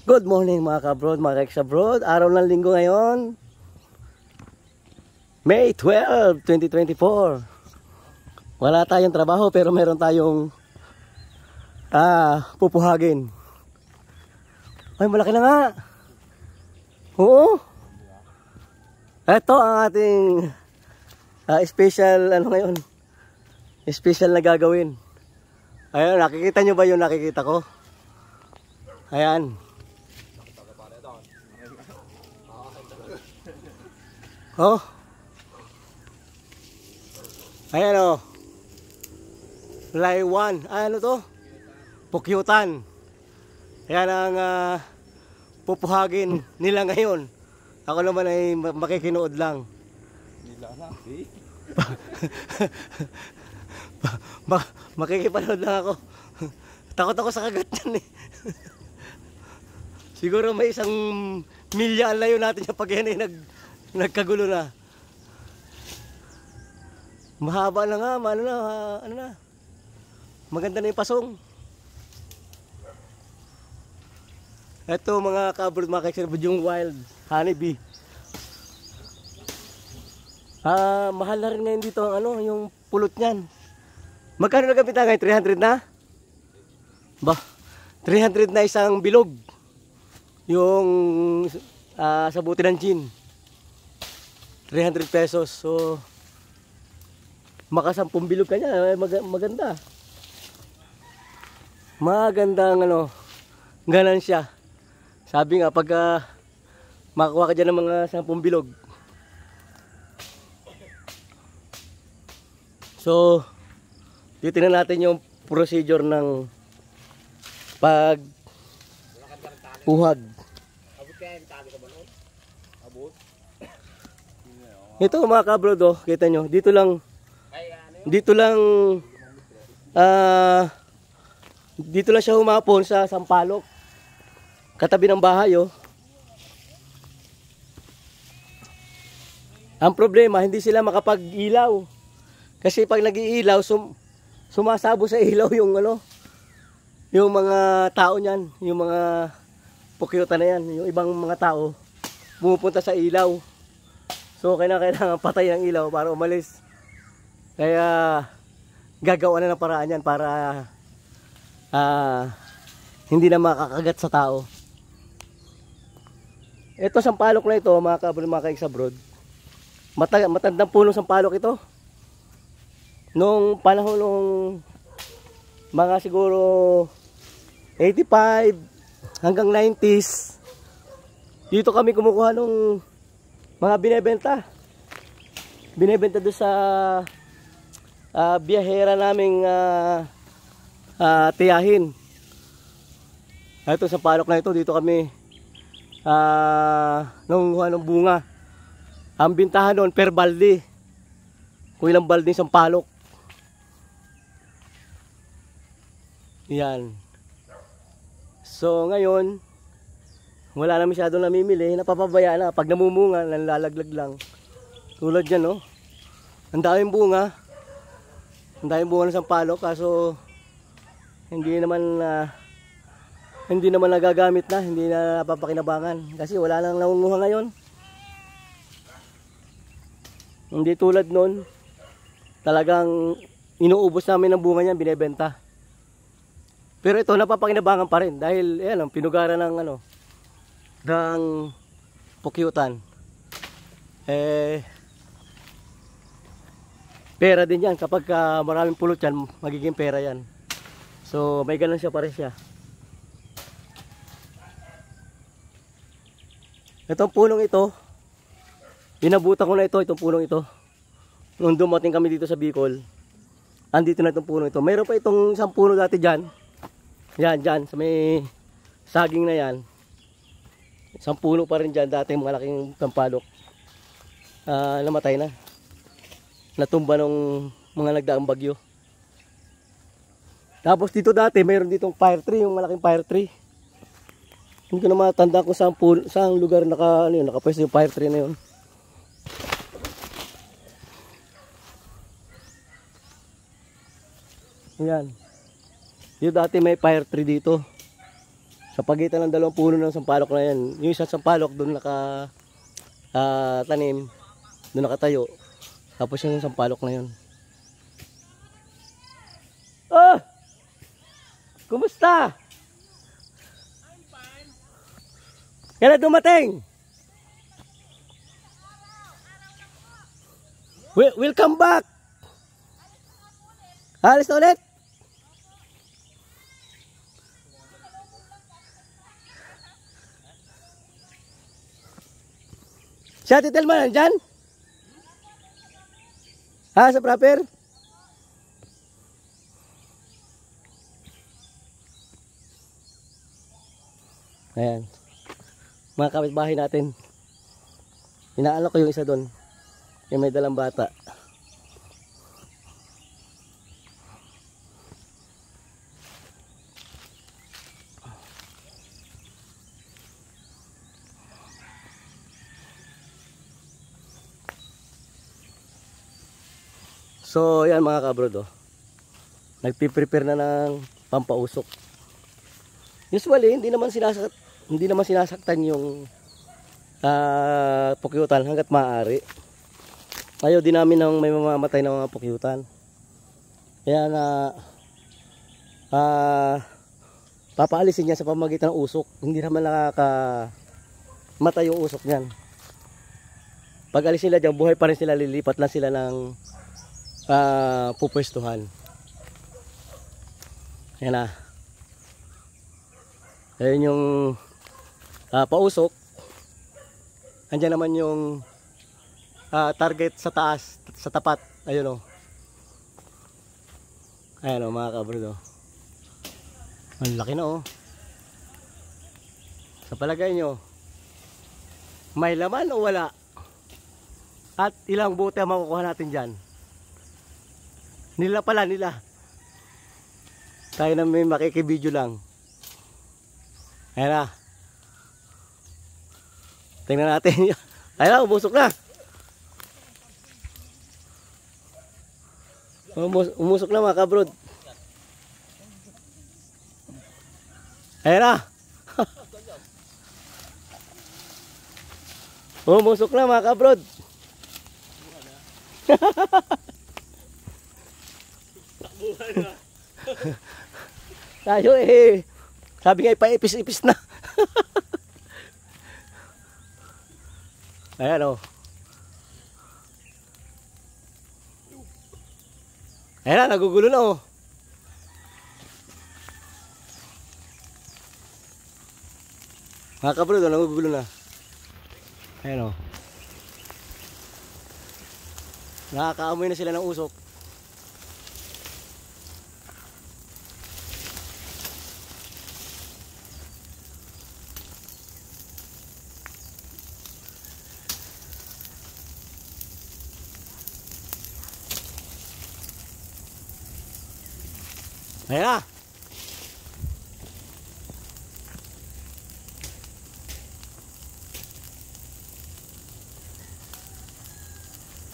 Good morning mga ka-abroad, mga ka-ex-abroad. Araw ng linggo ngayon, May 12, 2024. Wala tayong trabaho pero meron tayong pupuhagin. Ay, malaki na nga. Oo. Ito ang ating special ngayon. Special na gagawin. Ayun, nakikita nyo ba yung nakikita ko? Ayan. Oh. Ayan o. Laywan. Ano to? Pukyutan. Ayan ang pupuhagin nila ngayon. Ako naman ay makikinood lang. Nila na, eh. Makikipanood lang ako. Takot ako sa kagat yan eh. Siguro may 1 milya ang layo natin yung pag yan ay nagkagulo na. Mahaba na nga, ano na. Maganda na yung pasong. Ito mga ka-abroad, mga ka-ex-abroad, yung wild honeybee. Mahal na rin ngayon dito ang yung pulot niyan. Magkano na gamit ngayon? 300 na? Ba, 300 na isang bilog. Yung sa buti ng gin. 300 pesos. So, makasampung bilog ka niya. Maganda. Magandang ganansya. Sabi nga, pag makakuha ka dyan ng mga 10 bilog. So, titingnan natin yung procedure ng pagpuhag. Ito mga ka-abroad, oh, kita nyo, dito lang siya humapon sa sampalok. Katabi ng bahay, oh. Ang problema, hindi sila makapag-ilaw. Kasi pag nag-iilaw, sumasabo sa ilaw yung mga tao niyan, yung mga pukyutan na yan, yung ibang mga tao pumupunta sa ilaw. So kailangan patay ang ilaw para umalis. Kaya gagawa na ng paraan yan para hindi na makakagat sa tao. Ito sampalok na ito mga ka-abroad, mga ka-ex-abroad. Matandang punong sampalok ito. Nung panahon nung mga siguro 85 hanggang 90s, dito kami kumukuha nung mga binebenta doon sa biyahera naming tiyahin. Ito sa palok na ito, dito kami nangunguha ng bunga. Ang bintahan doon per balde, kung ilang balde isang palok. Yan. So ngayon, wala na masyadong namimili, napapabaya na. Pag namumunga, nalalaglag lang. Tulad yan, no? Ang daming bunga. Ang daming bunga ng sampalok, kaso hindi naman nagagamit na, hindi na napapakinabangan. Kasi wala nang nangunguha ngayon. Hindi tulad nun, talagang inuubos namin ng bunga niyan, binebenta. Pero ito, napapakinabangan pa rin dahil yan, pinugaran ng ng pukyutan. Pera din yan. Kapag maraming pulot yan, magiging pera yan. So may ganun siya pa rin siya. Itong punong ito, inabutan ko na itong punong ito. Nung dumating kami dito sa Bicol, andito na itong punong ito. Mayroon pa itong isang puno dati dyan. Yan, dyan, sa may saging na yan. Isang puno pa rin dyan, dati malaking sampalok. Namatay na. Natumba nung mga nagdaang bagyo. Tapos dito dati, mayroon ditong fire tree, yung malaking fire tree. Hindi ko na matanda kung saan lugar nakapwesto yung fire tree na yun. Ayan. Yung dati may fire tree dito. Sa pagitan ng dalawang puno ng sampalok na yan. Yung isang sampalok doon tanim, doon nakatayo. Tapos yung sampalok na yun. Oh! Kumusta? I'm fine. Kailan dumating? We'll come back. Alis na ulit? Siya, titel mo nandyan? Ha, sa proper? Ayan. Mga kapitbahay natin. Inaalok ko yung isa doon. Yung may dalang bata. So, yan mga kabrod, oh. Nagpi-prepare na ng pampausok. Usually, hindi naman sinasaktan yung pukyutan hanggat maaari. Ayaw din namin ng may mamamatay na mga pukyutan. Kaya papaalisin niya sa pamamagitan ng usok. Hindi naman nakakamatay yung usok niyan. Pag alis nila dyan, buhay pa rin sila, lilipat lang sila ng pupwestuhan. Ayan na. Ayan yung pausok. Andyan naman yung target sa taas, sa tapat. Ayun o. Ayan o mga kabrod o. Ang laki na o. Sa palagay nyo, may laman o wala? At ilang bote ang makukuha natin dyan? Nila pala, nila. Tayo na may makikibidyo lang. Ayan na. Tingnan natin. Ayan na, umusok na. Umusok na mga kabrod. Ayan na. Umusok na mga kabrod. Tayo sabi nga ipaipis-ipis na. Ayan o. Ayan na, nagugulo na o. Mga kabrod, nagugulo na. Ayan o. Nakakaamoy na sila ng usok. Ayan na.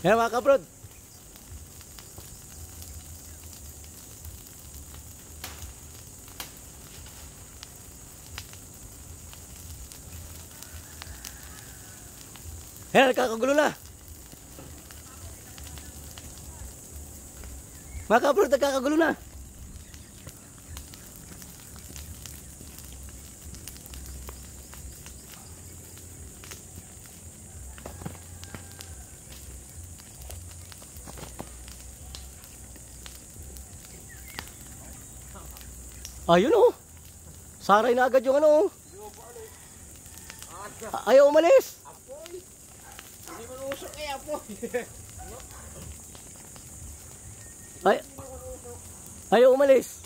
Ayan mga kabrod. Ayan, nagkakagulo na. Mga kabrod, nagkakagulo na. Ayun o. Saray na agad yung ano o. Ayaw umalis. Apoy. Hindi mo usok eh, apoy. Ayaw umalis.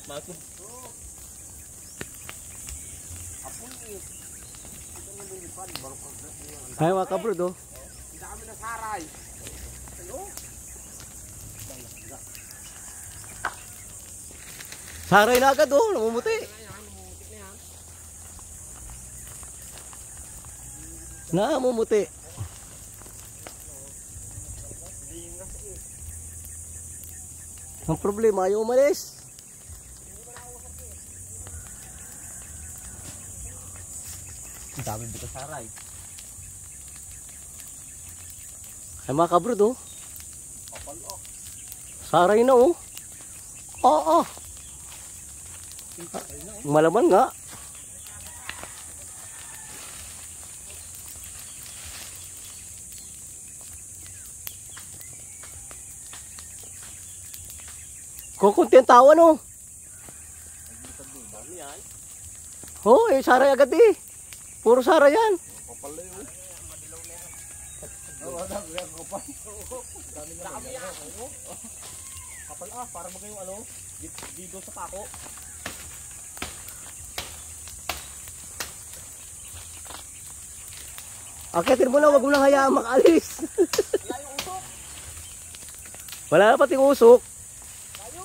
Masuk. Ayaw mga kabrod o. Hindi kami nasaray. Saray na agad oh, namumuti. Namumuti. Ang problema, ayaw umalis. Ang dami dito saray. Ay mga kabrod oh. Saray na oh. Oo. Malaman nga. Kukunti ang tao ano. Oo, eh, saray agad eh. Puro saray yan. Kapal na yun. Oo, dami yan kapal. Dami na yan. Kapal para magay yung ano, dito sa pako. Akitin mo na, wag mo lang hayaan makalis. Wala yung usok. Wala na pating usok. Tayo.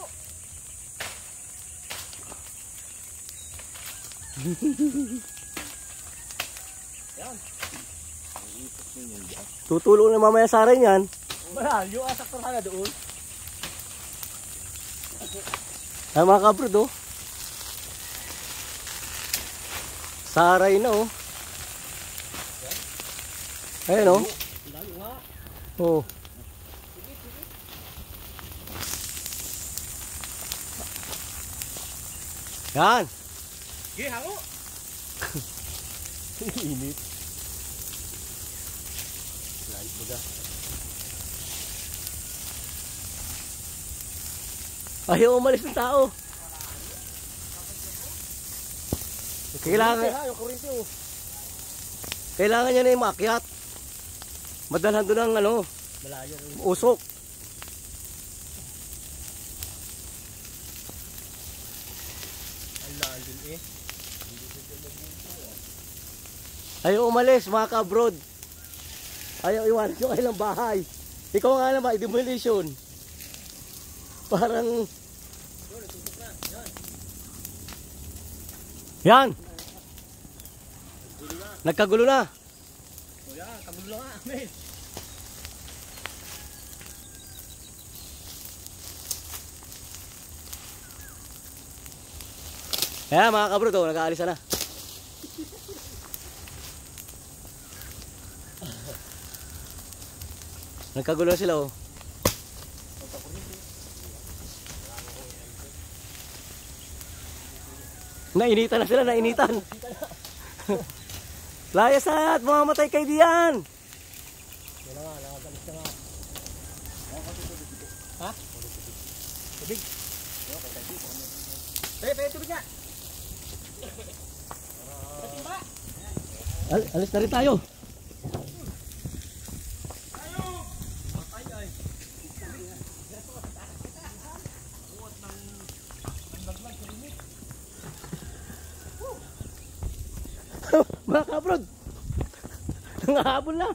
Yan. Tutulong na mamaya saray niyan. Wala, yung asak na doon. Ay mga kabrod oh. Saray na oh. Ayun oh. Oh. Yan. Sige, hango. Init. Lahat mo ga. Ayaw umalis ng tao. Kailangan, Yung kurinti oh. kailangan niya na yung maakyat. Madalhan doon ang ano, Malayo. usok. Ang lalim eh. Ayaw umalis mga kabrod. Ayaw iwanan yung kailang bahay. Ikaw nga naman, demolition. Parang... Yan! Nagkagulo na. O yan, kagulo nga. Amen. Ayan mga kabrod, oh, nag-aalis na. Nagkagulo na sila oh. Nainitan na sila, nainitan. Layas na at mamamatay kayo diyan. Wala nga, nakagalis na nga. Ha? Tubig. Tayo, tubig nga. Katimba. Alis na rin tayo. Mga kabrod, nangahabol na.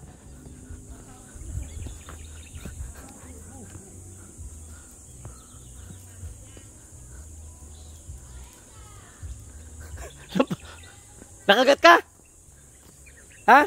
Nakagat ka? Ha?